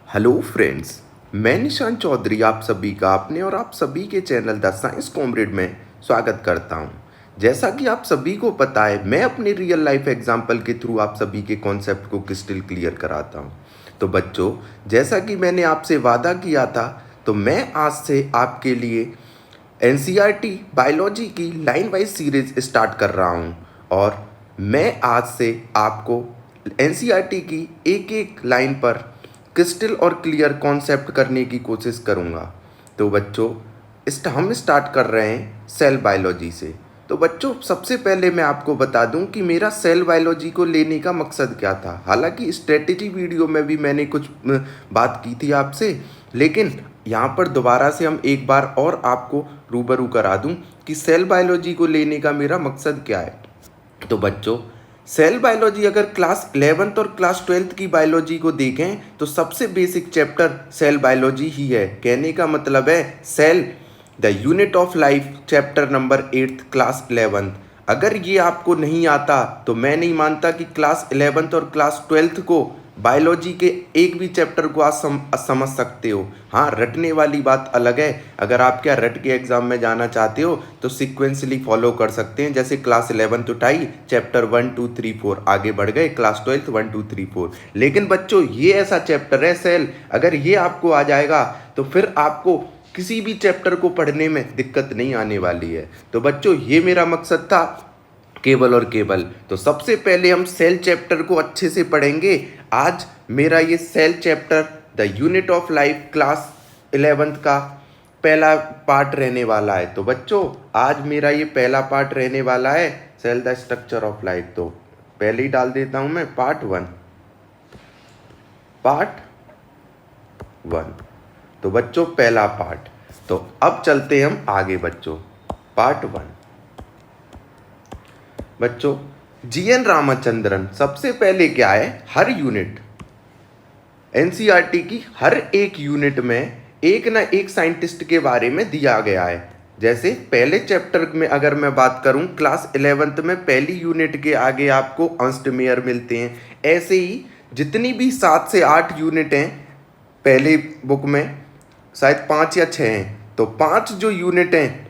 Hello friends, मैं निशान चौधरी आप सभी का अपने और आप सभी के चैनल द साइंस कॉमरेड में स्वागत करता हूं। जैसा कि आप सभी को पता है, मैं अपने रियल लाइफ एग्जाम्पल के थ्रू आप सभी के कॉन्सेप्ट को क्रिस्टल क्लियर कराता हूं। तो बच्चों, जैसा कि मैंने आपसे वादा किया था, तो मैं आज से आपके लिए एनसीईआरटी बायोलॉजी की लाइन वाइज सीरीज स्टार्ट कर रहा हूं और मैं आज से आपको एनसीईआरटी की एक एक लाइन पर क्रिस्टल और क्लियर कॉन्सेप्ट करने की कोशिश करूंगा। तो बच्चों, हम स्टार्ट कर रहे हैं सेल बायोलॉजी से। तो बच्चों, सबसे पहले मैं आपको बता दूं कि मेरा सेल बायोलॉजी को लेने का मकसद क्या था। हालांकि स्ट्रेटेजी वीडियो में भी मैंने कुछ बात की थी आपसे, लेकिन यहाँ पर दोबारा से हम एक बार और आपको रूबरू करा दूं कि सेल बायोलॉजी को लेने का मेरा मकसद क्या है। तो बच्चों, सेल बायोलॉजी अगर क्लास 11th और क्लास 12th की बायोलॉजी को देखें तो सबसे बेसिक चैप्टर सेल बायोलॉजी ही है। कहने का मतलब है cell the unit of life, chapter number 8th class 11th। अगर ये आपको नहीं आता तो मैं नहीं मानता कि क्लास 11th और क्लास 12th को बायोलॉजी के एक भी चैप्टर को आज समझ सकते हो। हाँ, रटने वाली बात अलग है। अगर आप क्या रट के एग्जाम में जाना चाहते हो तो सिक्वेंसली फॉलो कर सकते हैं। जैसे क्लास 11th उठाई, चैप्टर 1 2 3 4 आगे बढ़ गए, क्लास 12th 1 2 3 4। लेकिन बच्चों, ये ऐसा चैप्टर है सेल, अगर ये आपको आ जाएगा तो फिर आपको किसी भी चैप्टर को पढ़ने में दिक्कत नहीं आने वाली है। तो बच्चों, ये मेरा मकसद था, केवल और केवल। तो सबसे पहले हम सेल चैप्टर को अच्छे से पढ़ेंगे। आज मेरा ये cell chapter the unit of life class 11th का पहला पार्ट रहने वाला है। तो बच्चों, आज मेरा ये पहला पार्ट रहने वाला है, cell the structure of life. तो पहले ही डाल देता हूं मैं पार्ट 1। तो बच्चों, पहला पार्ट। तो अब चलते हम आगे बच्चों, पार्ट 1। बच्चों, जीएन रामचंद्रन सबसे पहले क्या है, हर यूनिट एनसीईआरटी की हर एक यूनिट में एक ना एक साइंटिस्ट के बारे में दिया गया है। जैसे पहले चैप्टर में अगर मैं बात करूं, क्लास 11th में पहली यूनिट के आगे आपको अर्नस्ट मेयर मिलते हैं। ऐसे ही जितनी भी 7 से 8 यूनिट हैं पहले बुक में, शायद 5 या 6 हैं, तो 5 जो यूनिट हैं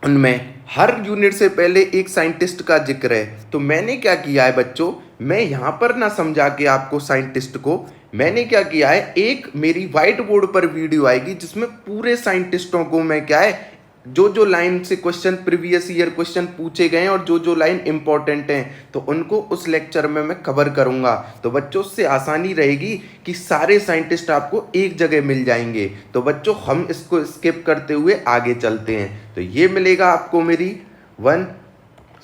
उनमें हर यूनिट से पहले एक साइंटिस्ट का जिक्र है। तो मैंने क्या किया है बच्चों, मैं यहाँ पर ना समझा के आपको साइंटिस्ट को, मैंने क्या किया है, एक मेरी व्हाइट बोर्ड पर वीडियो आएगी जिसमें पूरे साइंटिस्टों को मैं क्या है, जो लाइन से क्वेश्चन, प्रीवियस ईयर क्वेश्चन पूछे गए हैं और जो लाइन इंपॉर्टेंट हैं, तो उनको उस लेक्चर में मैं कवर करूंगा। तो बच्चों, उससे आसानी रहेगी कि सारे साइंटिस्ट आपको एक जगह मिल जाएंगे। तो बच्चों, हम इसको स्किप करते हुए आगे चलते हैं। तो ये मिलेगा आपको, मेरी 1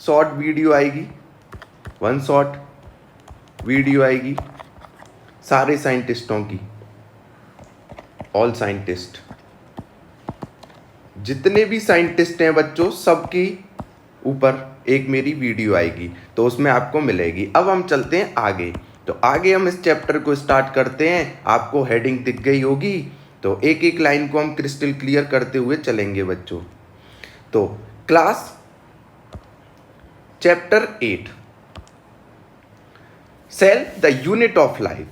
शॉर्ट वीडियो आएगी, 1 शॉर्ट वीडियो आएगी सारे साइंटिस्टों की, ऑल साइंटिस्ट, जितने भी साइंटिस्ट हैं बच्चों, सबकी ऊपर एक मेरी वीडियो आएगी, तो उसमें आपको मिलेगी। अब हम चलते हैं आगे। तो आगे हम इस चैप्टर को स्टार्ट करते हैं। आपको हेडिंग दिख गई होगी, तो एक एक लाइन को हम क्रिस्टल क्लियर करते हुए चलेंगे बच्चों। तो class chapter 8, cell the unit of life.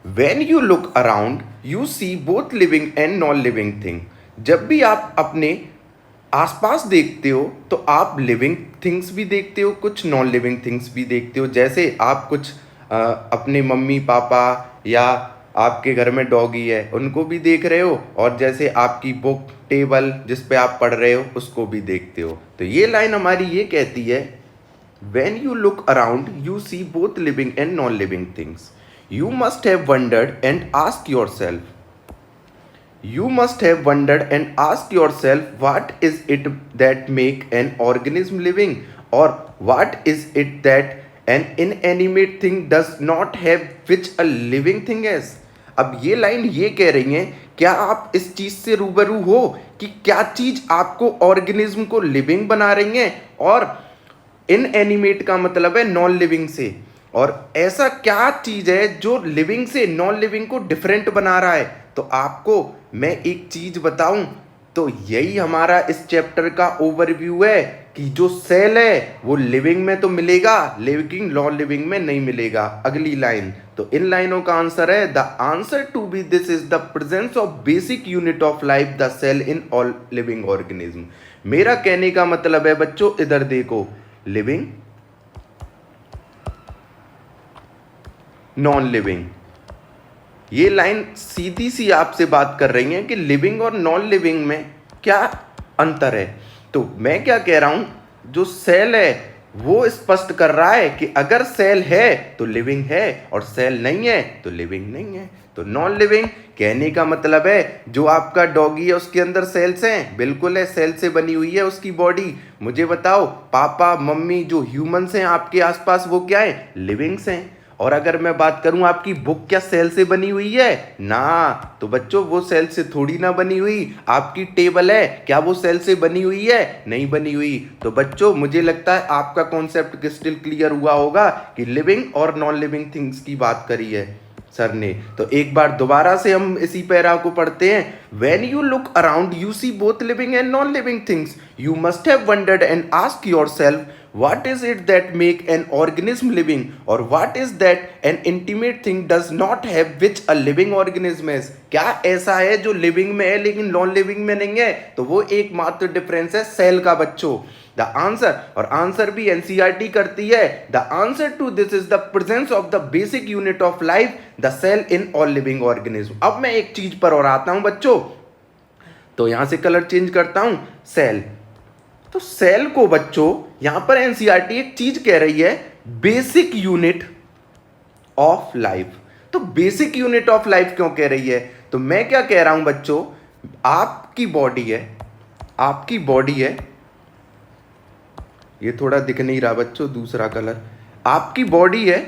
When you look around, you see both living and non-living thing. जब भी आप अपने आसपास देखते हो तो आप लिविंग थिंग्स भी देखते हो, कुछ नॉन लिविंग थिंग्स भी देखते हो। जैसे आप कुछ अपने मम्मी पापा या आपके घर में डॉगी है उनको भी देख रहे हो, और जैसे आपकी बुक टेबल जिस पे आप पढ़ रहे हो उसको भी देखते हो। तो ये लाइन हमारी ये कहती है, When you look around, you see both living and non-living things. You must have wondered and asked yourself. You must have wondered and asked yourself, what is it that make an organism living, or what is it that an inanimate thing does not have which a living thing has? अब ये line ये कह रही है, क्या आप इस चीज से रूबरू हो कि क्या चीज आपको ऑर्गेनिज्म को लिविंग बना रही है, और इनएनिमेट का मतलब है नॉन लिविंग से, और ऐसा क्या चीज है जो लिविंग से नॉन लिविंग को डिफरेंट बना रहा है। तो आपको मैं एक चीज बताऊं, तो यही हमारा इस चैप्टर का ओवरव्यू है कि जो सेल है वो लिविंग में तो मिलेगा लेकिन नॉन लिविंग में नहीं मिलेगा। अगली लाइन, तो इन लाइनों का आंसर है the answer to be this is the presence of basic unit of life the cell in all living organism. मेरा कहने का मतलब है बच्चों, इधर देखो, लिविंग, नॉन लिविंग, ये लाइन सीधी सी आपसे बात कर रही है कि लिविंग और नॉन लिविंग में क्या अंतर है। तो मैं क्या कह रहा हूं, जो सेल है वो स्पष्ट कर रहा है कि अगर सेल है तो लिविंग है और सेल नहीं है तो लिविंग नहीं है। तो नॉन लिविंग कहने का मतलब है जो आपका डॉगी है उसके अंदर सेल्स हैं, बिल्कुल है, सेल से बनी हुई है उसकी बॉडी। मुझे बताओ, पापा मम्मी जो ह्यूमंस हैं आपके आसपास वो क्या है, लिविंग्स हैं। और अगर मैं बात करूं आपकी बुक क्या सेल से बनी हुई है ना, तो बच्चों वो सेल से थोड़ी ना बनी हुई। आपकी टेबल है क्या वो सेल से बनी हुई है, नहीं बनी हुई। तो बच्चों मुझे लगता है आपका कॉन्सेप्ट क्रिस्टल क्लियर हुआ होगा कि लिविंग और नॉन लिविंग थिंग्स की बात करी है सर ने। तो एक बार दोबारा से हम इसी पैरा को पढ़ते हैं। When you look around you see both living and non living things, you must have wondered and ask yourself what is it that make an organism living or what is that an intimate thing does not have which a living organism is। क्या ऐसा है जो living में है लेकिन non living में नहीं है, तो वो एकमात्र डिफरेंस है सेल का बच्चों। द आंसर, और आंसर भी एनसीईआरटी करती है, the answer to this is the presence of the basic unit of life the cell in all living organism. अब मैं एक चीज पर और आता हूं बच्चों, तो यहां से कलर चेंज करता हूं, सेल। तो सेल को बच्चों यहां पर एनसीईआरटी एक चीज कह रही है, बेसिक यूनिट ऑफ लाइफ। तो बेसिक यूनिट ऑफ लाइफ क्यों कह रही है, तो मैं क्या कह रहा हूं बच्चों, आपकी बॉडी है, आपकी बॉडी है, ये थोड़ा दिख नहीं रहा बच्चों, दूसरा कलर, आपकी बॉडी है।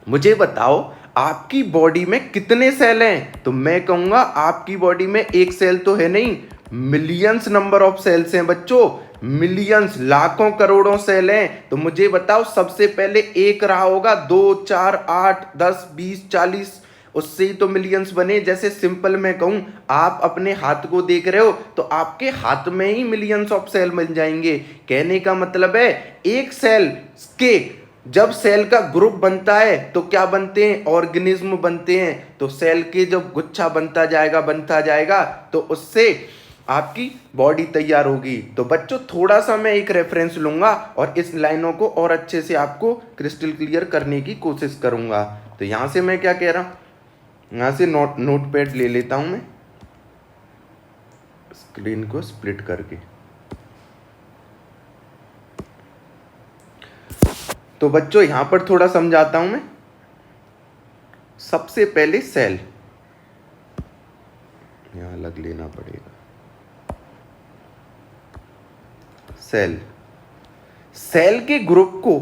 मुझे बताओ आपकी बॉडी में कितने सेल हैं, तो मैं कहूंगा आपकी बॉडी में एक सेल तो है नहीं, मिलियंस नंबर ऑफ सेल्स हैं बच्चों, मिलियंस, लाखों करोड़ों सेल हैं। तो मुझे बताओ सबसे पहले एक रहा होगा, 2 4 8 10 20 40, उससे ही तो मिलियंस बने। जैसे सिंपल मैं कहूं, आप अपने हाथ को देख रहे हो तो आपके हाथ में ही मिलियंस ऑफ सेल मिल जाएंगे। कहने का मतलब है एक सेल के जब सेल का ग्रुप बनता है तो क्या बनते हैं, ऑर्गेनिज्म बनते हैं। तो सेल के जब गुच्छा बनता जाएगा तो उससे आपकी बॉडी तैयार होगी। तो बच्चों थोड़ा सा मैं एक रेफरेंस लूंगा और इस लाइनों को और अच्छे से आपको क्रिस्टल क्लियर करने की कोशिश करूंगा। तो यहां से मैं क्या कह रहा हूं, यहां से नोटपैड ले लेता हूं मैं, स्क्रीन को स्प्लिट करके। तो बच्चों यहां पर थोड़ा समझाता हूं मैं। सबसे पहले सेल, यहां अलग लेना पड़ेगा, सेल, सेल के ग्रुप को,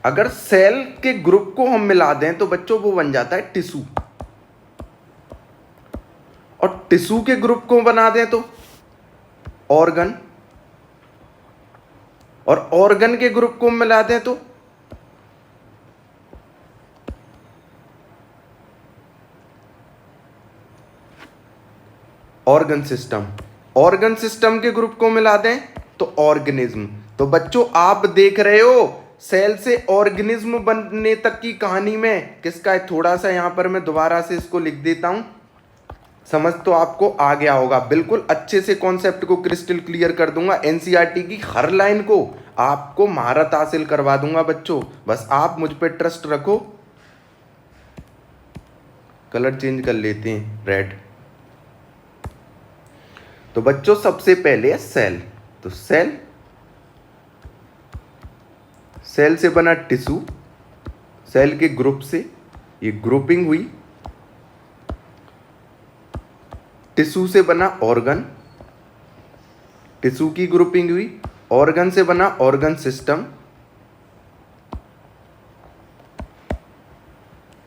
अगर सेल के ग्रुप को हम मिला दें तो बच्चों वो बन जाता है टिश्यू, और टिश्यू के ग्रुप को बना दें तो ऑर्गन, और ऑर्गन के ग्रुप को मिला दें तो ऑर्गन सिस्टम, ऑर्गन सिस्टम के ग्रुप को मिला दें तो ऑर्गेनिज्म। तो बच्चों आप देख रहे हो सेल से ऑर्गेनिज्म बनने तक की कहानी में किसका है, थोड़ा सा यहां पर मैं दोबारा से इसको लिख देता हूं, समझ तो आपको आ गया होगा। बिल्कुल अच्छे से कॉन्सेप्ट को क्रिस्टल क्लियर कर दूंगा, एनसीईआरटी की हर लाइन को आपको महारत हासिल करवा दूंगा बच्चों, बस आप मुझ पे ट्रस्ट रखो। कलर चेंज कर लेते हैं, रेड। तो बच्चों सबसे पहले है सेल। तो सेल, सेल से बना टिश्यू, सेल के ग्रुप से ये ग्रुपिंग हुई, टिश्यू से बना ऑर्गन, टिश्यू की ग्रुपिंग हुई, ऑर्गन से बना ऑर्गन सिस्टम,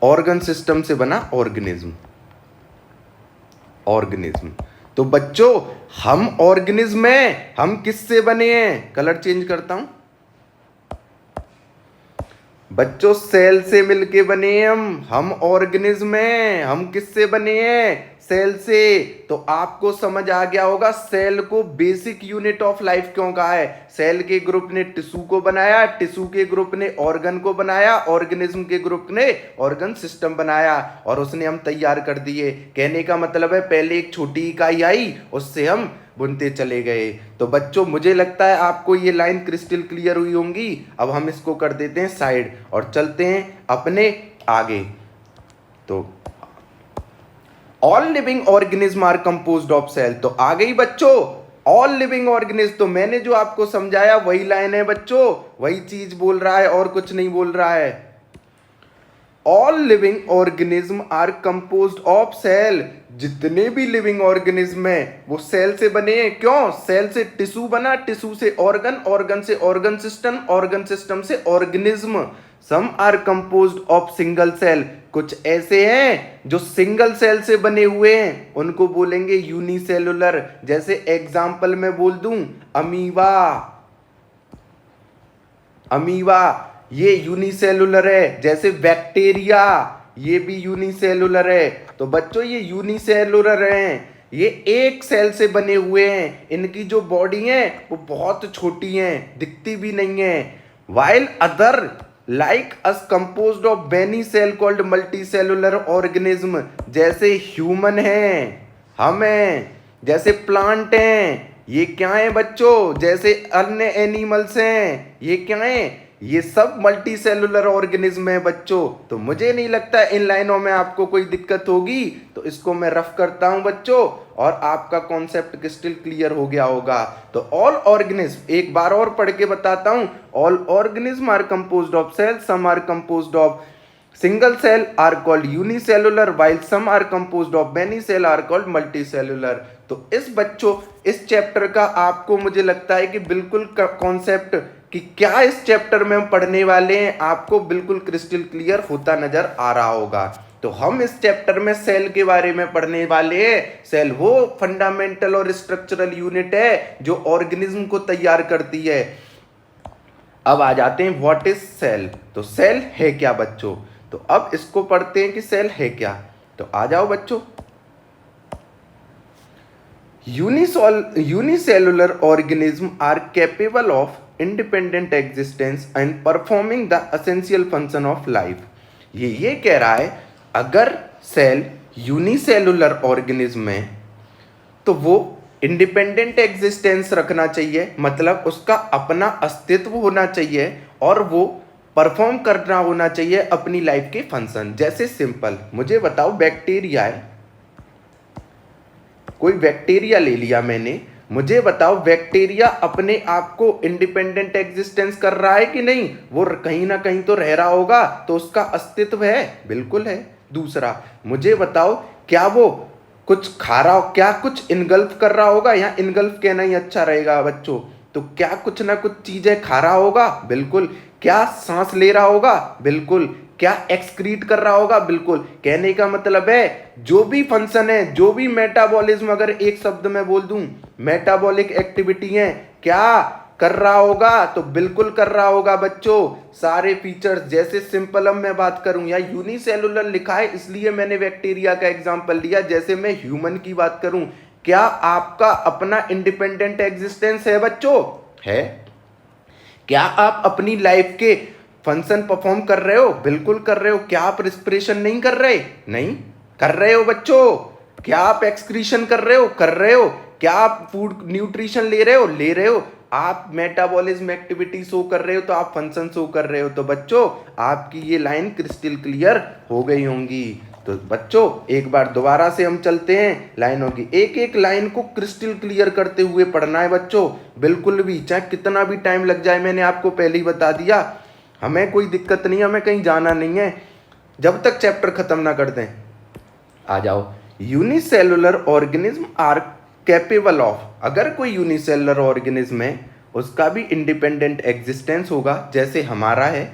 ऑर्गन सिस्टम से बना ऑर्गेनिज्म, ऑर्गेनिज्म। तो बच्चों हम ऑर्गेनिज्म हैं, हम किससे बने हैं, कलर चेंज करता हूं बच्चों, सेल से मिलके बने हैं हम ऑर्गेनिज्म हैं। हम किससे बने हैं, सेल से। तो आपको समझ आ गया होगा सेल को बेसिक यूनिट ऑफ लाइफ क्यों कहा है। सेल के ग्रुप ने टिश्यू को बनाया, टिश्यू के ग्रुप ने ऑर्गन को बनाया, ऑर्गेनिज्म के ग्रुप ने ऑर्गन सिस्टम बनाया और उसने हम तैयार कर दिए। कहने का मतलब है पहले एक छोटी इकाई आई, उससे हम बुनते चले गए। तो बच्चों मुझे लगता है आपको ये लाइन क्रिस्टल क्लियर हुई होंगी। अब हम इसको कर देते हैं साइड और चलते हैं अपने आगे। तो all living organism are composed of cell. तो आ गई बच्चों ऑल लिविंग ऑर्गेनिज्म। तो मैंने जो आपको समझाया वही लाइन है बच्चों, वही चीज बोल रहा है और कुछ नहीं बोल रहा है। All living organism are composed of cell. जितने भी लिविंग ऑर्गेनिज्म है वो सेल से बने हैं। क्यों? सेल से टिश्यू बना, टिश्यू से ऑर्गन, ऑर्गन से ऑर्गन सिस्टम, ऑर्गन सिस्टम से organism. Some are composed of single cell. कुछ ऐसे हैं जो सिंगल सेल से बने हुए हैं, उनको बोलेंगे यूनिसेलुलर। जैसे एग्जाम्पल में बोल दूं अमीबा। अमीबा ये यूनिसेलुलर है। जैसे बैक्टीरिया ये भी यूनिसेलुलर है। तो बच्चों ये यूनिसेलुलर हैं, ये एक सेल से बने हुए हैं। इनकी जो बॉडी है वो बहुत छोटी है, दिखती भी नहीं है। While other like us composed of many cell called multicellular organism. जैसे ह्यूमन है, हम हैं, जैसे प्लांट हैं, ये क्या है बच्चों? जैसे अन्य एनिमल्स हैं, ये क्या है? ये सब मल्टी सेलुलर ऑर्गेनिज्म है बच्चों। तो मुझे नहीं लगता इन लाइनों में आपको कोई दिक्कत होगी। तो इसको मैं रफ करता हूं बच्चों और आपका कॉन्सेप्ट क्रिस्टल क्लियर हो गया होगा। तो ऑल ऑर्गेनिज्म एक बार और पढ़ के बताता हूं। All organism are composed of cell, some are composed of single cell are called unicellular while some are composed of many cell are called multicellular। तो इस बच्चों इस चैप्टर का आपको मुझे लगता है कि बिल्कुल कॉन्सेप्ट कि क्या इस चैप्टर में हम पढ़ने वाले हैं आपको बिल्कुल क्रिस्टल क्लियर होता नजर आ रहा होगा। तो हम इस चैप्टर में सेल के बारे में पढ़ने वाले हैं। सेल वो फंडामेंटल और स्ट्रक्चरल यूनिट है जो ऑर्गेनिज्म को तैयार करती है। अब आ जाते हैं व्हाट इज सेल। तो सेल है क्या बच्चों? तो अब इसको पढ़ते हैं कि सेल है क्या। तो आ जाओ बच्चों। Unicellular organism are capable of independent existence and performing the essential function of life. ये कह रहा है अगर सेल यूनिसेलुलर ऑर्गेनिज्म है तो वो इंडिपेंडेंट एग्जिस्टेंस रखना चाहिए, मतलब उसका अपना अस्तित्व होना चाहिए और वो परफॉर्म करना होना चाहिए अपनी लाइफ के फंक्शन। जैसे सिंपल मुझे बताओ बैक्टीरिया है, कोई बैक्टीरिया ले लिया मैंने, मुझे बताओ बैक्टीरिया अपने आप को इंडिपेंडेंट एग्जिस्टेंस कर रहा है कि नहीं? वो कहीं ना कहीं तो रह रहा होगा, तो उसका अस्तित्व है, बिल्कुल है। दूसरा मुझे बताओ क्या वो कुछ खा रहा हो, क्या कुछ इनगल्फ कर रहा होगा? या इनगल्फ कहना ही अच्छा रहेगा बच्चों। तो क्या कुछ ना कुछ चीजें खा रहा होगा? बिल्कुल। क्या सांस ले रहा होगा? बिल्कुल। क्या एक्सक्रीट कर रहा होगा? बिल्कुल। कहने का मतलब है जो भी फंक्शन है, जो भी मेटाबॉलिज्म, अगर एक शब्द में बोल दूं मेटाबॉलिक एक्टिविटी है, क्या कर रहा होगा? तो बिल्कुल कर रहा होगा बच्चों। सारे फीचर्स जैसे सिंपल अब मैं बात करूं, या यूनिसेलुलर लिखा है इसलिए मैंने बैक्टीरिया का एग्जांपल लिया। जैसे मैं ह्यूमन की बात करूं, क्या आपका अपना इंडिपेंडेंट एग्जिस्टेंस है बच्चों? है। क्या आप अपनी लाइफ के फंक्शन परफॉर्म कर रहे हो? बिल्कुल कर रहे हो। क्या आप रिस्पिरेशन नहीं कर रहे? नहीं कर रहे हो बच्चों। क्या आप एक्सक्रीशन कर रहे हो? कर रहे हो। क्या आप फूड न्यूट्रिशन ले रहे हो? ले रहे हो। आप मेटाबॉलिज्म एक्टिविटी शो कर रहे हो तो आप फंक्शन शो कर रहे हो। तो बच्चों आपकी ये लाइन क्रिस्टल क्लियर हो गई होंगी। तो बच्चों एक बार दोबारा से हम चलते हैं लाइनों की, एक एक लाइन को क्रिस्टल क्लियर करते हुए पढ़ना है बच्चों, बिल्कुल भी, चाहे कितना भी टाइम लग जाए। मैंने आपको पहले ही बता दिया हमें कोई दिक्कत नहीं है, हमें कहीं जाना नहीं है जब तक चैप्टर खत्म ना कर दें। आ जाओ। Unicellular organism are capable of, अगर कोई यूनिसेलुलर ऑर्गेनिज्म है उसका भी इंडिपेंडेंट एग्जिस्टेंस होगा जैसे हमारा है,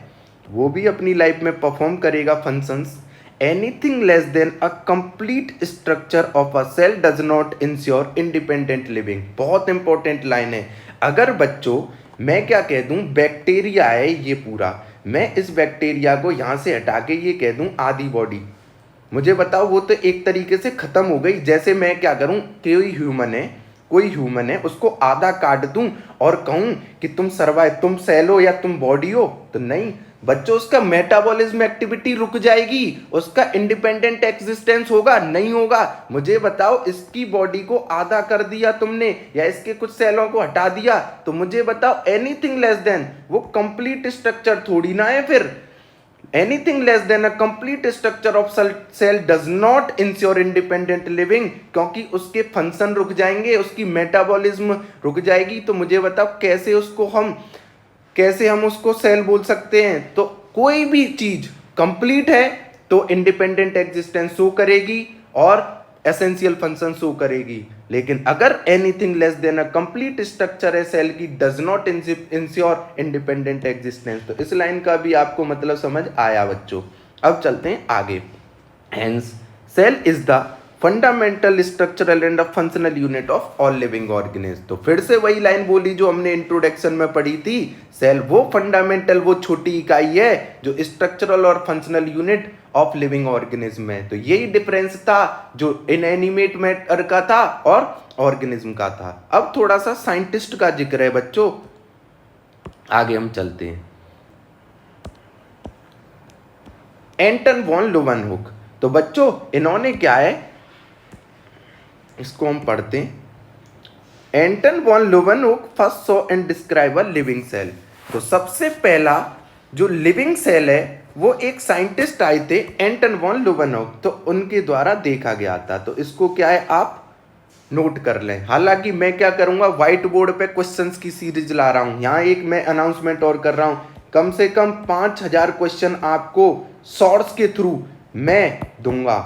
वो भी अपनी लाइफ में परफॉर्म करेगा functions. Anything less than a complete structure of a cell does not ensure independent living. बहुत इंपॉर्टेंट लाइन है। अगर बच्चों मैं क्या कह दूं बैक्टीरिया है ये पूरा, मैं इस बैक्टीरिया को यहां से हटा के ये कह दूं आधी बॉडी, मुझे बताओ, वो तो एक तरीके से खत्म हो गई। जैसे मैं क्या करूं, कोई ह्यूमन है, उसको आधा काट दूं और कहूं कि तुम सर्वाइव, तुम सेल हो या तुम बॉडी हो, तो नहीं बच्चों, उसका मेटाबॉलिज्म एक्टिविटी रुक जाएगी, उसका इंडिपेंडेंट एग्जिस्टेंस होगा नहीं होगा। मुझे बताओ, इसकी बॉडी को आधा कर दिया तुमने या इसके कुछ सेलों को हटा दिया, तो मुझे बताओ एनीथिंग लेस देन वो कंप्लीट स्ट्रक्चर थोड़ी ना है। फिर anything less than a complete structure of cell does not ensure independent living, क्योंकि उसके फंक्शन रुक जाएंगे, उसकी मेटाबॉलिज्म रुक जाएगी। तो मुझे बताओ कैसे हम उसको सेल बोल सकते हैं। तो कोई भी चीज कंप्लीट है तो इंडिपेंडेंट एग्जिस्टेंस शो करेगी और एसेंशियल फंक्शन शो करेगी, लेकिन अगर anything less than a complete structure है सेल की, does not ensure independent existence. तो इस लाइन का भी आपको मतलब समझ आया बच्चों। अब चलते हैं आगे। Hence cell is the fundamental structural and functional unit of all living organism. तो फिर से वही लाइन बोली जो हमने इंट्रोडक्शन में पढ़ी थी, सेल वो फंडामेंटल, वो छोटी इकाई है जो स्ट्रक्चरल और functional unit of living organism है। तो यही डिफरेंस था जो इनएनिमेट मैटर का था और ऑर्गेनिज्म का था। अब थोड़ा सा साइंटिस्ट का जिक्र है बच्चों, आगे हम चलते हैं। Anton von Leeuwenhoek. तो बच्चों इन्होंने क्या है, इसको हम पढ़ते हैं। Anton von Leeuwenhoek first saw and describe a living cell. तो सबसे पहला जो लिविंग सेल है वो एक साइंटिस्ट आए थे, एंटन वॉन लीeuwenhoek, तो उनके द्वारा देखा गया था। तो इसको क्या है, आप नोट कर लें। हालांकि मैं क्या करूंगा, व्हाइट बोर्ड पे क्वेश्चंस की सीरीज ला रहा हूं। यहाँ एक मैं अनाउंसमेंट और कर रहा हूं, कम से कम 5000 क्वेश्चन आपको शॉर्ट्स के थ्रू मैं दूंगा।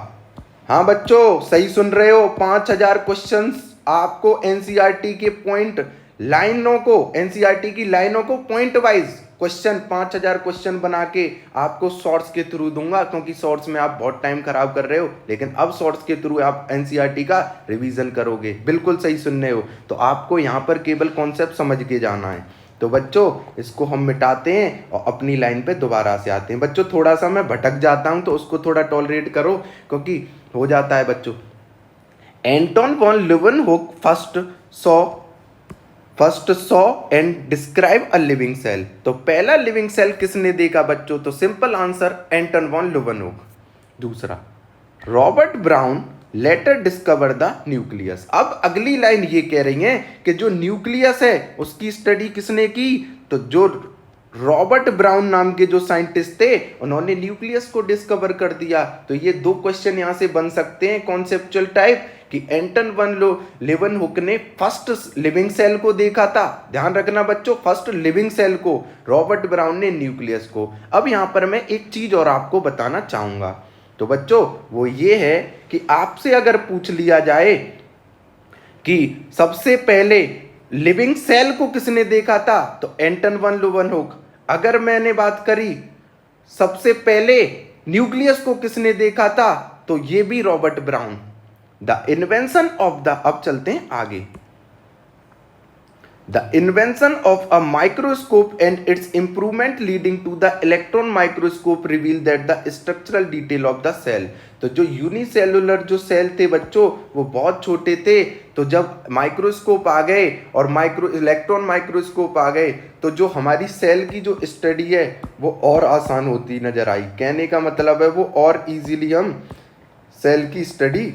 हाँ बच्चों सही सुन रहे हो, 5000 क्वेश्चंस आपको एनसीईआरटी के पॉइंट लाइनों को, एनसीईआरटी की लाइनों को पॉइंट वाइज क्वेश्चन 5000 क्वेश्चन बना के आपको शॉर्ट्स के थ्रू दूंगा, क्योंकि शॉर्ट्स में आप बहुत टाइम खराब कर रहे हो, लेकिन अब शॉर्ट्स के थ्रू आप एनसीईआरटी का रिवीजन करोगे। बिल्कुल सही सुन रहे हो। तो आपको यहाँ पर केवल कॉन्सेप्ट समझ के जाना है। तो बच्चों इसको हम मिटाते हैं और अपनी लाइन पे दोबारा से आते हैं। बच्चों थोड़ा सा मैं भटक जाता हूं तो उसको थोड़ा टॉलरेट करो, क्योंकि हो जाता है बच्चों। Anton von Leeuwenhoek first saw and describe a living cell. तो पहला लिविंग सेल किसने देखा बच्चों, तो simple answer Anton von Leeuwenhoek. दूसरा Robert Brown later discover the nucleus. अब अगली लाइन ये कह रही है कि जो न्यूक्लियस है उसकी स्टडी किसने की, तो जो रॉबर्ट ब्राउन नाम के जो साइंटिस्ट थे उन्होंने न्यूक्लियस को डिस्कवर कर दिया। तो ये दो क्वेश्चन यहां से बन सकते हैं कॉन्सेप्चुअल टाइप, कि एंटन वॉन लीeuwenhoek ने फर्स्ट लिविंग सेल को देखा था, ध्यान रखना बच्चों, फर्स्ट लिविंग सेल को, रॉबर्ट ब्राउन ने न्यूक्लियस को। अब यहां पर मैं एक चीज और आपको बताना चाहूंगा। तो बच्चों वो ये है कि आपसे अगर पूछ लिया जाए कि सबसे पहले लिविंग सेल को किसने देखा था, तो एंटन वॉन लीeuwenhoek। अगर मैंने बात करी सबसे पहले न्यूक्लियस को किसने देखा था, तो ये भी Robert brown. The invention of the, अब चलते हैं आगे। The invention of a microscope and its improvement leading to the electron microscope revealed that the structural detail of the cell। तो जो यूनिसेलुलर जो सेल थे बच्चों वो बहुत छोटे थे, तो जब माइक्रोस्कोप आ गए और इलेक्ट्रॉन माइक्रोस्कोप आ गए तो जो हमारी सेल की जो स्टडी है वो और आसान होती नजर आई। कहने का मतलब है वो और इजीली हम सेल की स्टडी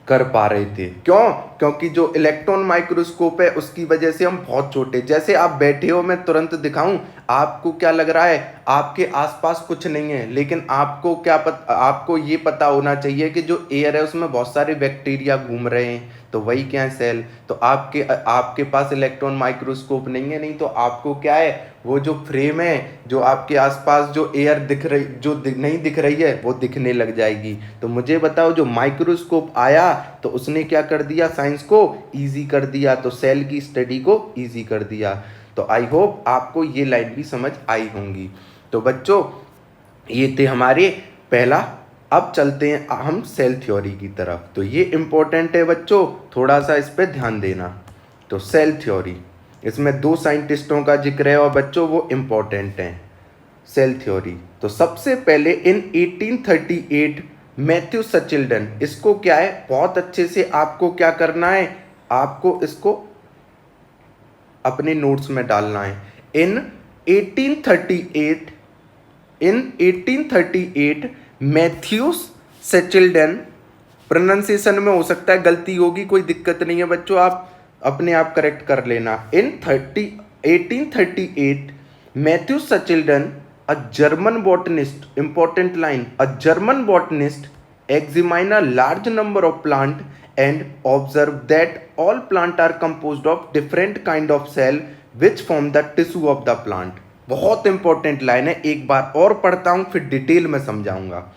कर पा रहे थे। क्यों, क्योंकि जो इलेक्ट्रॉन माइक्रोस्कोप है उसकी वजह से हम बहुत छोटे, जैसे आप बैठे हो मैं तुरंत दिखाऊं, आपको क्या लग रहा है आपके आसपास कुछ नहीं है, लेकिन आपको ये पता होना चाहिए कि जो एयर है उसमें बहुत सारे बैक्टीरिया घूम रहे हैं, तो वही क्या है सेल। तो आपके पास इलेक्ट्रॉन माइक्रोस्कोप नहीं है, नहीं तो आपको क्या है वो जो फ्रेम है, जो आपके आसपास जो एयर दिख रही, नहीं दिख रही है वो दिखने लग जाएगी। तो मुझे बताओ जो माइक्रोस्कोप आया तो उसने क्या कर दिया, साइंस को इजी कर दिया, तो सेल की स्टडी को इजी कर दिया। तो आई होप आपको ये लाइन भी समझ आई होंगी। तो बच्चों ये थे हमारे पहला। अब चलते हैं हम सेल थ्योरी की तरफ। तो ये इंपॉर्टेंट है बच्चों, थोड़ा सा इस पर ध्यान देना। तो सेल थ्योरी, इसमें दो साइंटिस्टों का जिक्र है और बच्चों वो इंपॉर्टेंट हैं। सेल थ्योरी, तो सबसे पहले इन 1838 मैथ्यू सचिल्डन, इसको क्या है बहुत अच्छे से आपको क्या करना है, आपको इसको अपने नोट्स में डालना है। इन 1838 मैथ्यूस सेचिल्डन, प्रोनाउंसिएशन में हो सकता है गलती होगी, कोई दिक्कत नहीं है बच्चों, आप अपने आप करेक्ट कर लेना। In 1838 Matthias Schleiden, a German botanist, important line, a German botanist examine a large number of plant and observe that all plant are composed of different kind of cell which form the tissue of the plant। बहुत important line है, एक बार और पढ़ता हूं फिर detail में समझाऊंगा।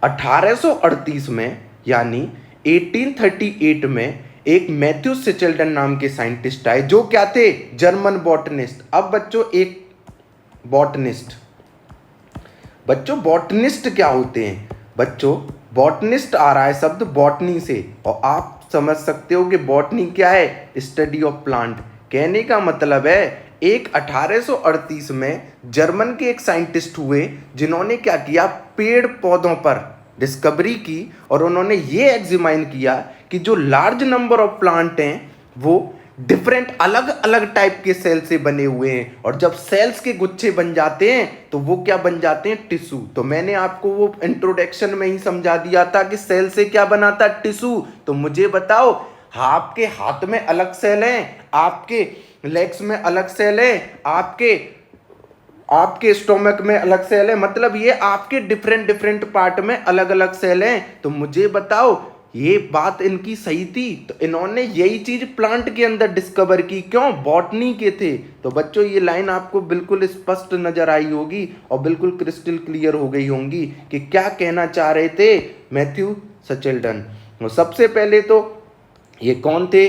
1838 में यानी 1838 में एक मैथ्यू सेचिल्डन नाम के साइंटिस्ट आए जो क्या थे, जर्मन बॉटनिस्ट। अब बच्चों एक बॉटनिस्ट, बच्चों बॉटनिस्ट क्या होते हैं, बच्चों बॉटनिस्ट आ रहा है शब्द बॉटनी से, और आप समझ सकते हो कि बॉटनी क्या है, स्टडी ऑफ प्लांट। कहने का मतलब है एक 1838 में जर्मन के एक साइंटिस्ट हुए जिन्होंने क्या किया, पेड़ पौधों पर डिस्कवरी की, और उन्होंने ये एग्जामिन किया कि जो लार्ज नंबर ऑफ प्लांट हैं वो डिफरेंट अलग अलग टाइप के सेल से बने हुए हैं, और जब सेल्स के गुच्छे बन जाते हैं तो वो क्या बन जाते हैं, टिश्यू। तो मैंने आपको वो इंट्रोडक्शन में ही समझा दिया था कि सेल से क्या बनाता है, टिश्यू। तो मुझे बताओ, आपके हाथ में अलग सेल हैं, आपके लेग्स में अलग सेल है, आपके स्टोमक में अलग सेल है, मतलब ये आपके डिफरेंट डिफरेंट पार्ट में अलग अलग सेल हैं। तो मुझे बताओ ये बात इनकी सही थी, तो इन्होंने यही चीज प्लांट के अंदर डिस्कवर की, क्यों, बॉटनी के थे। तो बच्चों ये लाइन आपको बिल्कुल स्पष्ट नजर आई होगी और बिल्कुल क्रिस्टल क्लियर हो गई होंगी कि क्या कहना चाह रहे थे मैथ्यू सचिल्डन। तो सबसे पहले तो ये कौन थे,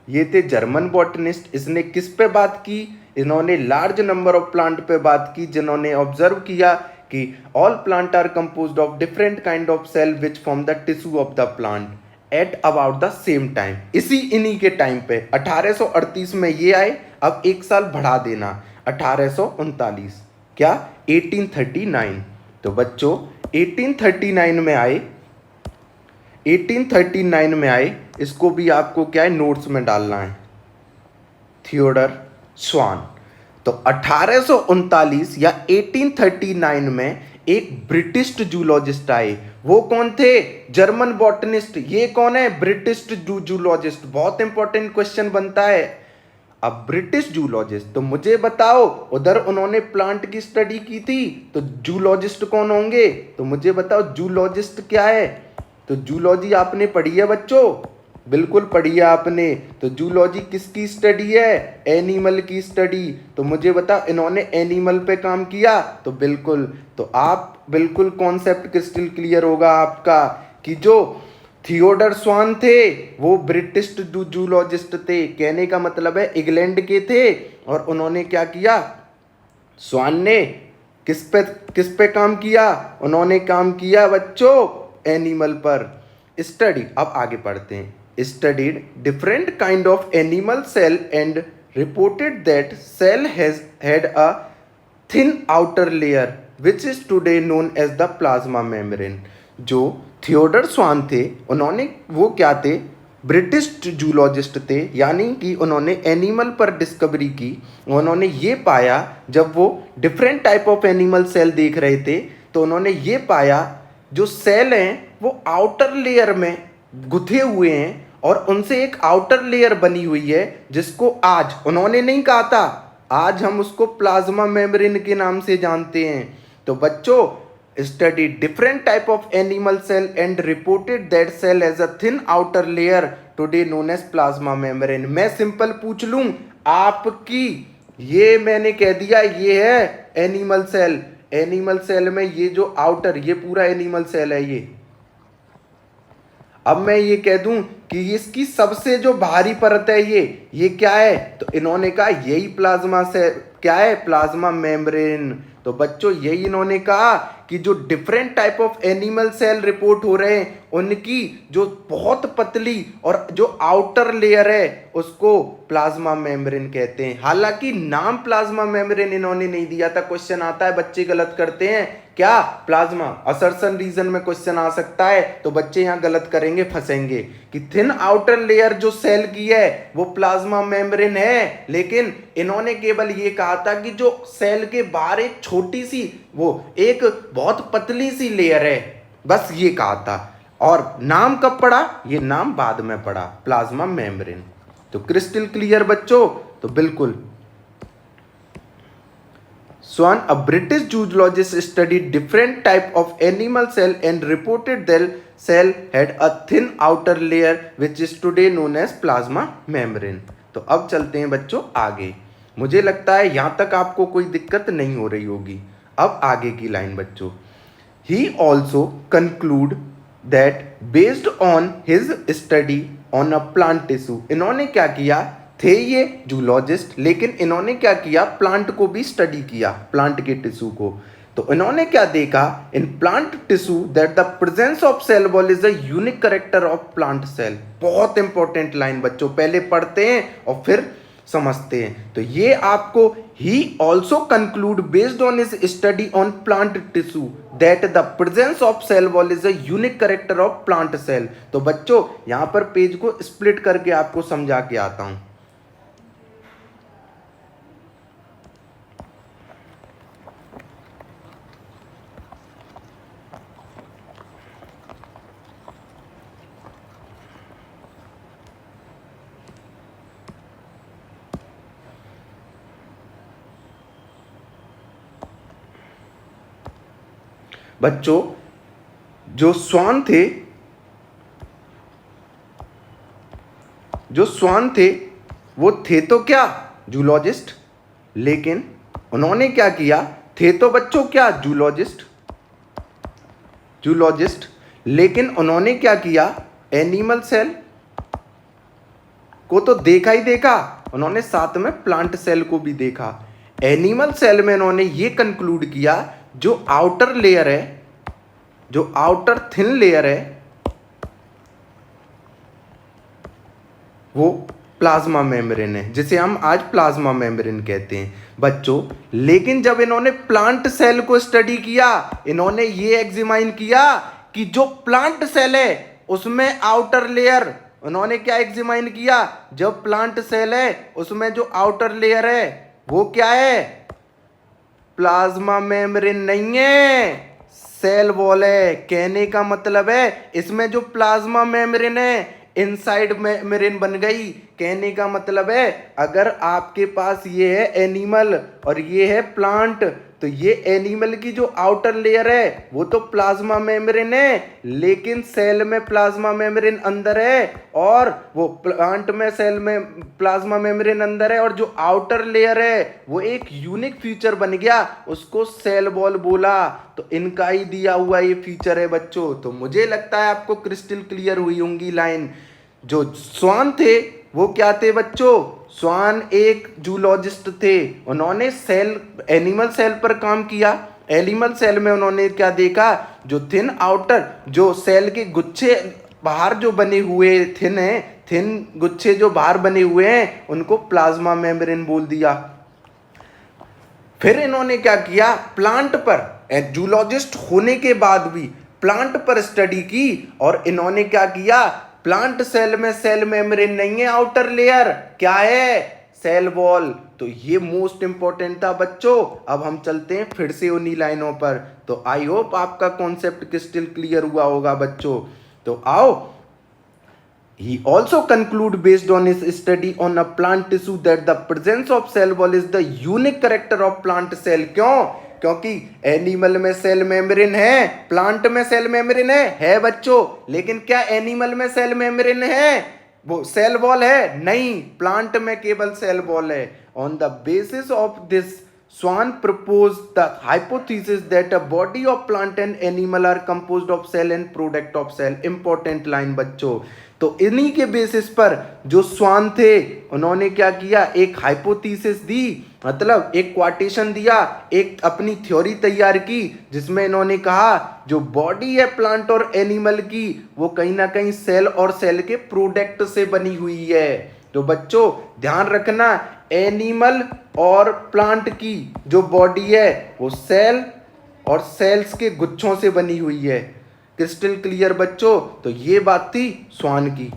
ये थे जर्मन बॉटनिस्ट। इसने किस पे बात की, इन्होंने लार्ज नंबर ऑफ प्लांट पे बात की, जिन्होंने ऑब्जर्व किया कि all plant are composed of different kind of cell which form the tissue of the plant at about the same time. इन्हीं के टाइम पे 1838 में ये आए। अब एक साल बढ़ा देना, 1839, क्या 1839। तो बच्चों 1839 में आए, 1839 में आए, इसको भी आपको क्या है नोट्स में डालना है, थियोडर स्वान। तो 1839 या 1839 में एक ब्रिटिश जूलॉजिस्ट आए। वो कौन थे, जर्मन बॉटनिस्ट। ये कौन है, ब्रिटिश जूलॉजिस्ट। बहुत इंपॉर्टेंट क्वेश्चन बनता है। अब ब्रिटिश जूलॉजिस्ट, तो मुझे बताओ उधर उन्होंने प्लांट की स्टडी की थी, तो जूलॉजिस्ट कौन होंगे, तो मुझे बताओ जूलॉजिस्ट क्या है। तो जूलॉजी आपने पढ़ी है बच्चों, बिल्कुल पढ़ी है आपने। तो जूलॉजी किसकी स्टडी है, एनिमल की स्टडी। तो मुझे बताओ इन्होंने एनिमल पे काम किया, तो बिल्कुल, तो आप बिल्कुल कॉन्सेप्ट क्रिस्टल क्लियर होगा आपका कि जो थियोडर स्वान थे वो ब्रिटिश जूलॉजिस्ट थे। कहने का मतलब है इंग्लैंड के थे, और उन्होंने क्या किया, स्वान ने किस पे काम किया, उन्होंने काम किया बच्चों एनिमल पर स्टडी। अब आगे पढ़ते हैं। Studied different kind of animal cell and reported that cell has had a thin outer layer which is today known as the plasma membrane। जो थियोडर स्वान थे उन्होंने, वो क्या थे, ब्रिटिश जूलॉजिस्ट थे, यानी कि उन्होंने एनिमल पर डिस्कवरी की। उन्होंने ये पाया, जब वो different type of animal cell देख रहे थे, तो उन्होंने ये पाया जो सेल हैं वो आउटर लेयर में गुथे हुए हैं, और उनसे एक आउटर लेयर बनी हुई है जिसको आज, उन्होंने नहीं कहा था, आज हम उसको प्लाज्मा मेम्ब्रेन के नाम से जानते हैं। तो बच्चों study different type of animal cell and reported that cell as a thin outer layer today known as plasma membrane. मैं सिंपल पूछ लूं आपकी, ये मैंने कह दिया ये है एनिमल सेल। एनिमल सेल में ये जो आउटर, ये पूरा एनिमल सेल है ये। अब मैं ये कह दूं कि इसकी सबसे जो भारी परत है ये क्या है, तो इन्होंने कहा यही प्लाज्मा से क्या है, प्लाज्मा मेम्ब्रेन। तो बच्चों यही इन्होंने कहा कि जो different type of animal cell report हो रहे हैं उनकी जो बहुत पतली और जो आउटर लेयर है उसको प्लाज्मा मेम्ब्रेन कहते हैं। हालांकि नाम प्लाज्मा मेम्ब्रेन इन्होंने नहीं दिया था। क्वेश्चन आता है, बच्चे गलत करते हैं क्या, प्लाज्मा असर्शन रीजन में क्वेश्चन आ सकता है, तो बच्चे यहाँ गलत करेंगे, फंसेंगे कि थिन आउटर लेयर जो सेल की है वो प्लाज्मा मेम्ब्रेन है, लेकिन इन्होंने केवल ये कहा था कि जो सेल के बाहर एक छोटी सी वो एक बहुत पतली सी लेयर है, बस ये कहा था। और नाम कब पड़ा, ये नाम बाद में पड़ा, प्लाज्मा मेम्ब्रेन। तो क्रिस्टल क्लियर बच्चों, तो बिल्कुल। Swan, a British zoologist, studied different type of animal cell and reported their cell had a thin outer layer which is today known as plasma membrane। तो अब चलते हैं बच्चों आगे। मुझे लगता है यहाँ तक आपको कोई दिक्कत नहीं हो रही होगी। अब आगे की लाइन बच्चों, he also conclude that based on his study on a plant tissue। इन्होंने क्या किया, थे ये जूलॉजिस्ट, लेकिन इन्होंने क्या किया, प्लांट को भी स्टडी किया, प्लांट के टिश्यू को। तो इन्होंने क्या देखा, in plant tissue that the presence of cell wall is a unique character of plant cell. बहुत इंपॉर्टेंट लाइन बच्चों, पहले पढ़ते हैं और फिर समझते हैं। तो ये आपको ही also conclude based on his study on plant tissue that the presence of cell wall is a unique character of plant cell. तो बच्चों यहां पर पेज को स्प्लिट करके आपको समझा के आता हूं। बच्चों जो स्वान थे, वो थे तो क्या, जूलॉजिस्ट, लेकिन उन्होंने क्या किया, थे तो बच्चों क्या, जूलॉजिस्ट, लेकिन उन्होंने क्या किया, एनिमल सेल को तो देखा ही देखा, उन्होंने साथ में प्लांट सेल को भी देखा। एनिमल सेल में इन्होंने ये कंक्लूड किया, जो आउटर लेयर है, जो आउटर थिन लेयर है, वो प्लाज्मा मेम्ब्रेन है, जिसे हम आज प्लाज्मा मेम्ब्रेन कहते हैं बच्चों। लेकिन जब इन्होंने प्लांट सेल को स्टडी किया, इन्होंने ये एग्जामिन किया कि जो प्लांट सेल है उसमें आउटर लेयर, उन्होंने क्या एग्जामिन किया, जब प्लांट सेल है उसमें जो आउटर लेयर है वो क्या है, प्लाज्मा मेम्ब्रेन नहीं है, सेल वॉल है। कहने का मतलब है इसमें जो प्लाज्मा मेम्ब्रेन है इनसाइड मेम्ब्रेन बन गई। कहने का मतलब है अगर आपके पास ये है एनिमल और ये है प्लांट, तो ये एनिमल की जो आउटर लेयर है वो तो प्लाज्मा मेम्ब्रेन है, लेकिन सेल में प्लाज्मा मेम्ब्रेन अंदर है, और वो प्लांट में सेल में प्लाज्मा मेम्ब्रेन अंदर है, और जो आउटर लेयर है वो एक यूनिक फीचर बन गया, उसको सेल वॉल बोला। तो इनका ही दिया हुआ ये फीचर है बच्चों। तो मुझे लगता है आपको क्रिस्टल क्लियर हुई होंगी लाइन। जो स्वान थे वो क्या थे बच्चों, स्वान एक जूलॉजिस्ट थे, उन्होंने सेल एनिमल सेल पर काम किया। एनिमल सेल में उन्होंने क्या देखा, जो थिन आउटर, जो सेल के गुच्छे बाहर जो बने हुए थिन है, थिन गुच्छे जो बाहर बने हुए हैं उनको प्लाज्मा मेम्ब्रेन बोल दिया। फिर इन्होंने क्या किया, प्लांट पर, जूलॉजिस्ट होने के बाद भी प्लांट पर स्टडी की, और इन्होंने क्या किया, प्लांट सेल में सेल मेम्ब्रेन नहीं है, आउटर लेयर क्या है, सेल वॉल। तो ये मोस्ट इंपॉर्टेंट था बच्चों। अब हम चलते हैं फिर से उन्हीं लाइनों पर। तो आई होप आपका कॉन्सेप्ट क्रिस्टल क्लियर हुआ होगा बच्चों। तो आओ, he also conclude based on his study on a plant tissue that the presence of cell wall is the unique character of plant cell। क्यों, क्योंकि एनिमल में सेल मेम्ब्रेन है, प्लांट में सेल मेम्ब्रेन है बच्चों, लेकिन क्या एनिमल में सेल मेम्ब्रेन है, वो सेल वॉल है नहीं, प्लांट में केवल सेल वॉल है। On the basis of this Swan proposed the hypothesis that a body of plant and animal are composed of cell and product of cell. Important line बच्चों। तो इन्हीं के basis पर जो स्वान थे उन्होंने क्या किया, एक हाइपोथेसिस दी, मतलब एक क्वाटेशन दिया, एक अपनी थ्योरी तैयार की, जिसमें इन्होंने कहा जो बॉडी है प्लांट और एनिमल की वो कहीं ना कहीं सेल और सेल के प्रोडक्ट से बनी हुई है। तो बच्चों ध्यान रखना, एनिमल और प्लांट की जो बॉडी है वो सेल और सेल्स के गुच्छों से बनी हुई है। क्रिस्टल क्लियर बच्चों? तो ये बात थी स्वान की।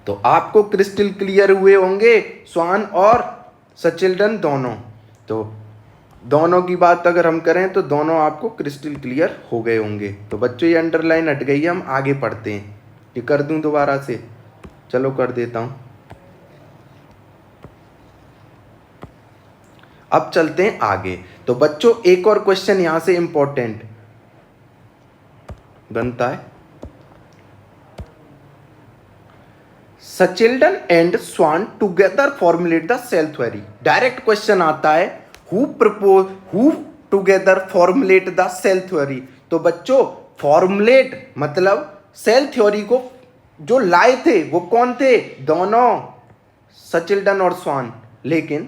तो आपको क्रिस्टल क्लियर हुए होंगे स्वान और सचिल्डन दोनों। तो दोनों की बात अगर हम करें तो दोनों आपको क्रिस्टल क्लियर हो गए होंगे। तो बच्चों ये अंडरलाइन हट गई है, हम आगे पढ़ते हैं। ये कर दूं दोबारा से? चलो कर देता हूं। अब चलते हैं आगे। तो बच्चों एक और क्वेश्चन यहां से इंपॉर्टेंट बनता है। Schleiden and Schwann together formulate the cell theory. Direct question आता है, who together formulate the cell theory. तो बच्चों फॉर्मुलेट मतलब सेल थ्योरी को जो लाए थे वो कौन थे? दोनों, सचिल्डन और स्वान। लेकिन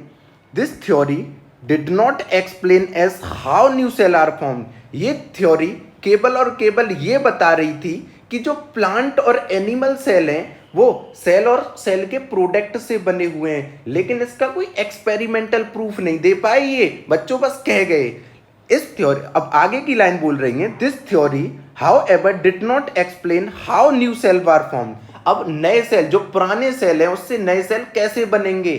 this theory did not explain as how new cell are form. ये थ्योरी केवल और केवल ये बता रही थी कि जो प्लांट और एनिमल सेल हैं वो सेल और सेल के प्रोडक्ट से बने हुए हैं, लेकिन इसका कोई एक्सपेरिमेंटल प्रूफ नहीं दे पाए ये बच्चों, बस कह गए। इस थ्योरी, अब आगे की लाइन बोल रही है, this theory however did not explain how new cell were form. अब नए सेल, जो पुराने सेल हैं उससे नए सेल कैसे बनेंगे?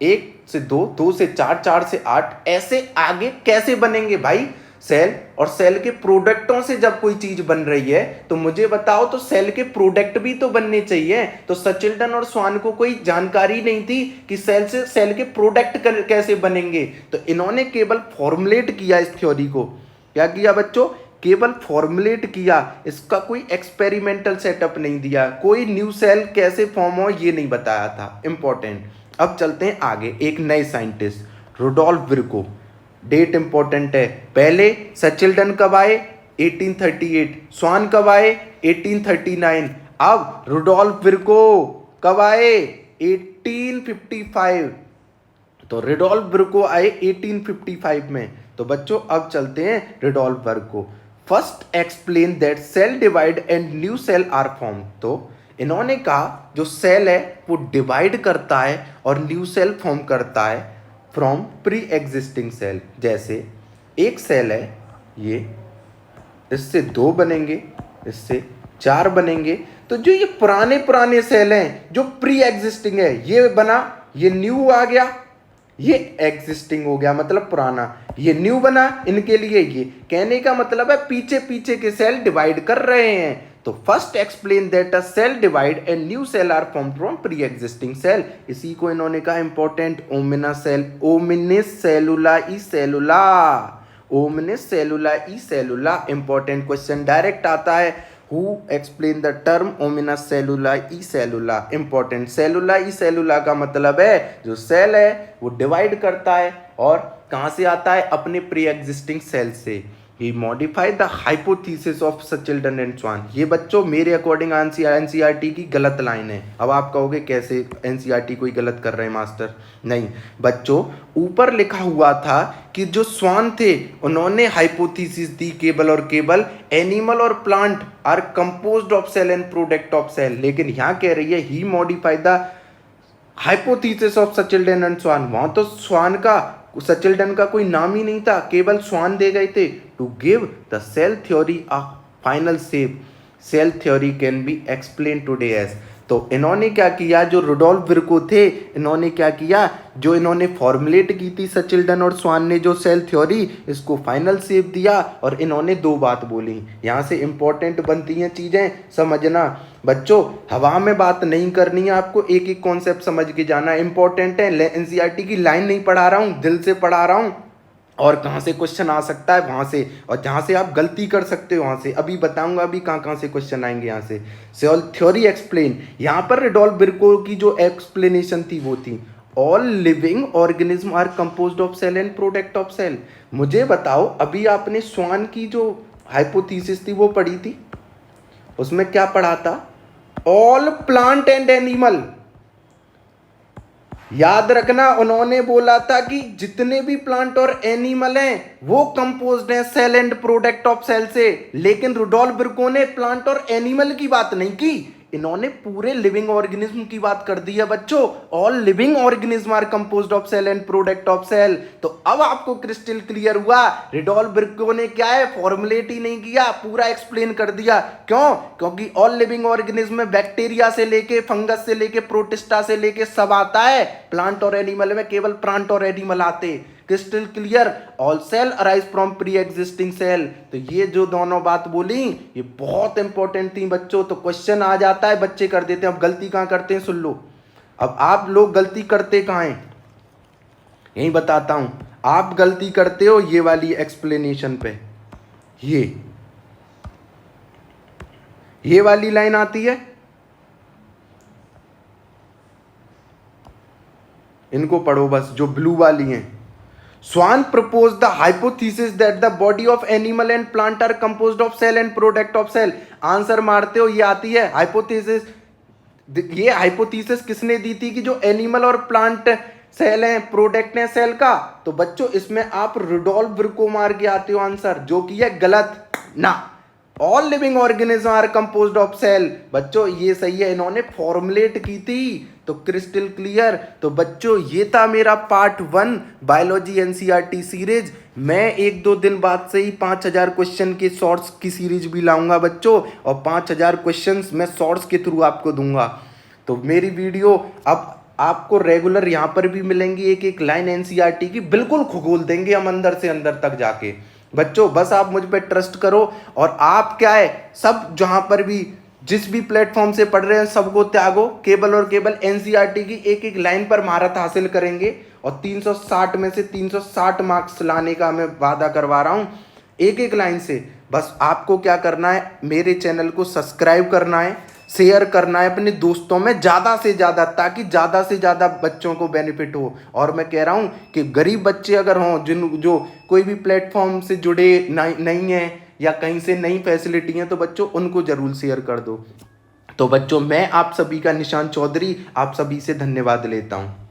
1 से 2, 2 से 4, 4 से 8, ऐसे आगे कैसे बनेंगे भाई? सेल और सेल के प्रोडक्टों से जब कोई चीज बन रही है तो मुझे बताओ, तो सेल के प्रोडक्ट भी तो बनने चाहिए। तो सचिल्डन और स्वान को कोई जानकारी नहीं थी कि सेल से सेल के प्रोडक्ट कैसे बनेंगे। तो इन्होंने केवल फॉर्मुलेट किया इस थ्योरी को। क्या किया बच्चों? केवल फॉर्मुलेट किया, इसका कोई एक्सपेरिमेंटल सेटअप नहीं दिया, कोई न्यू सेल कैसे फॉर्म हो ये नहीं बताया था। इंपॉर्टेंट। अब चलते हैं आगे। एक नए साइंटिस्ट रुडोल्फ विर्को, डेट इंपॉर्टेंट है। पहले सचिल्डन कब आए? 1838। स्वान कब आए? 1839। अब रुडोल्फ विर्को कब आए? 1855। तो रुडोल्फ विर्को आए 1855 में। तो बच्चों अब चलते हैं Rudolf Virchow. First explain that cell divide and new cell are form. तो इन्होंने कहा जो सेल है वो डिवाइड करता है और न्यू सेल फॉर्म करता है फ्रॉम प्री एग्जिस्टिंग सेल। जैसे एक सेल है ये, इससे 2 बनेंगे, इससे 4 बनेंगे। तो जो ये पुराने पुराने सेल हैं जो प्री एग्जिस्टिंग है, ये बना, ये न्यू आ गया, ये एग्जिस्टिंग हो गया मतलब पुराना, ये न्यू बना, इनके लिए ये। कहने का मतलब है पीछे पीछे के सेल डिवाइड कर रहे हैं। तो first explain that a cell divide and new cell are form from pre existing cell. इसी को इन्होंने कहा इंपॉर्टेंट, ओमिनिस सेलुला ई सेलुला, ओमिनिस सेलुला ई सेलुला। इंपॉर्टेंट क्वेश्चन डायरेक्ट आता है, हु एक्सप्लेन द टर्म ओमिनस सेलुला ई सेलुला। इंपॉर्टेंट। सेलुला ई सेलुला का मतलब है जो सेल है वो डिवाइड करता है और कहां से आता है? अपने प्री एग्जिस्टिंग सेल से। He modified the hypothesis of Schleiden and Schwann. ये बच्चों मेरे अकॉर्डिंग एनसीईआरटी की गलत लाइन है। अब आप कहोगे कैसे एनसीईआरटी कोई गलत कर रहे हैं मास्टर? नहीं बच्चों, ऊपर लिखा हुआ था कि जो स्वान थे उन्होंने हाइपोथेसिस दी केवल और केवल एनिमल और plant are composed of cell and product of cell. लेकिन यहाँ कह रही है he modified the hypothesis of Schleiden and Schwann. वहां तो स्वान का, सचिल्डन का कोई नाम ही नहीं था, केवल स्वान दे गए थे। To give the cell theory a final shape, cell theory can be explain today as. तो इन्होंने क्या किया, जो रुडोल्फ विर्को थे इन्होंने क्या किया, जो इन्होंने फॉर्मुलेट की थी सचिल्डन और स्वान ने जो सेल थ्योरी, इसको फाइनल शेप दिया। और इन्होंने 2 बात बोली, यहाँ से इंपॉर्टेंट बनती हैं चीज़ें समझना बच्चों। हवा में बात नहीं करनी है आपको, एक एक कॉन्सेप्ट समझ के जाना इंपॉर्टेंट है। एनसीईआरटी की लाइन नहीं पढ़ा रहा हूँ, दिल से पढ़ा रहा हूँ। और कहाँ से क्वेश्चन आ सकता है वहाँ से, और जहाँ से आप गलती कर सकते हो वहाँ से। अभी बताऊंगा अभी कहाँ कहाँ से क्वेश्चन आएंगे यहाँ से। सेल थ्योरी एक्सप्लेन, यहाँ पर रुडोल्फ विर्को की जो एक्सप्लेनेशन थी वो थी all living organism are composed of cell and product of cell. मुझे बताओ, अभी आपने स्वान की जो हाइपोथीसिस थी वो पढ़ी थी, उसमें क्या पढ़ा था? All plant and animal. याद रखना, उन्होंने बोला था कि जितने भी प्लांट और एनिमल हैं वो कंपोज्ड हैं cell and product of cell से। लेकिन रुडोल्फ बिर्को ने प्लांट और एनिमल की बात नहीं की, इन्होंने पूरे लिविंग ऑर्गेनिज्म की बात कर दी है बच्चों। All living organism are composed of cell and product of cell. तो अब आपको क्रिस्टल क्लियर हुआ, रुडोल्फ बिर्को ने क्या है, फॉर्मुलेट ही नहीं किया, पूरा एक्सप्लेन कर दिया। क्यों? क्योंकि ऑल लिविंग ऑर्गेनिज्म में बैक्टीरिया से लेके, फंगस से लेके, प्रोटिस्टा से लेके सब आता है। प्लांट और एनिमल में केवल प्लांट और एनिमल आते। Crystal clear. All cell arise from pre existing cell. तो ये जो दोनों बात बोली ये बहुत इंपॉर्टेंट थी बच्चों। तो क्वेश्चन आ जाता है, बच्चे कर देते हैं। अब गलती कहाँ करते हैं सुन लो। अब आप लोग गलती करते कहाँ हैं यही बताता हूं। आप गलती करते हो ये वाली एक्सप्लेनेशन पे। ये वाली लाइन आती है, इनको पढ़ो बस, जो ब्लू वाली हैं। Swan proposed the hypothesis that the body of animal and plant are composed of cell and product of cell। Answer मारते हो, ये आती है हाइपोथेसिस। ये हाइपोथेसिस किसने दी थी कि जो एनिमल और प्लांट सेल हैं, प्रोडक्ट है सेल का। तो बच्चों इसमें आप रुडोल्फ बिर्को मार के आते हो आंसर, जो कि है गलत ना। All living organism are composed of cell. बच्चों ये सही है, इन्होंने फॉर्मुलेट की थी। तो क्रिस्टल क्लियर। तो बच्चों ये था मेरा पार्ट 1 बायोलॉजी एनसीईआरटी सीरीज। मैं 1-2 दिन बाद से ही 5000 क्वेश्चन के शॉर्ट्स की सीरीज भी लाऊंगा बच्चों, और 5000 क्वेश्चंस मैं शॉर्ट्स के थ्रू आपको दूंगा। तो मेरी वीडियो अब आपको रेगुलर यहाँ पर भी मिलेंगी, एक एक लाइन एनसीईआरटी की बिल्कुल खोल देंगे हम अंदर से अंदर तक जाके। बच्चों बस आप मुझ पे ट्रस्ट करो, और आप क्या है, सब जहां पर भी जिस भी प्लेटफॉर्म से पढ़ रहे हैं सबको त्यागो, केवल और केवल एनसीईआरटी की एक एक लाइन पर महारत हासिल करेंगे। और 360 में से 360 मार्क्स लाने का मैं वादा करवा रहा हूं, एक एक लाइन से। बस आपको क्या करना है, मेरे चैनल को सब्सक्राइब करना है, शेयर करना है अपने दोस्तों में ज़्यादा से ज़्यादा, ताकि ज़्यादा से ज़्यादा बच्चों को बेनिफिट हो। और मैं कह रहा हूँ कि गरीब बच्चे अगर हों, जो कोई भी प्लेटफॉर्म से जुड़े नहीं हैं या कहीं से नई फैसिलिटी हैं, तो बच्चों उनको ज़रूर शेयर कर दो। तो बच्चों मैं आप सभी का निशान चौधरी आप सभी से धन्यवाद लेता हूँ।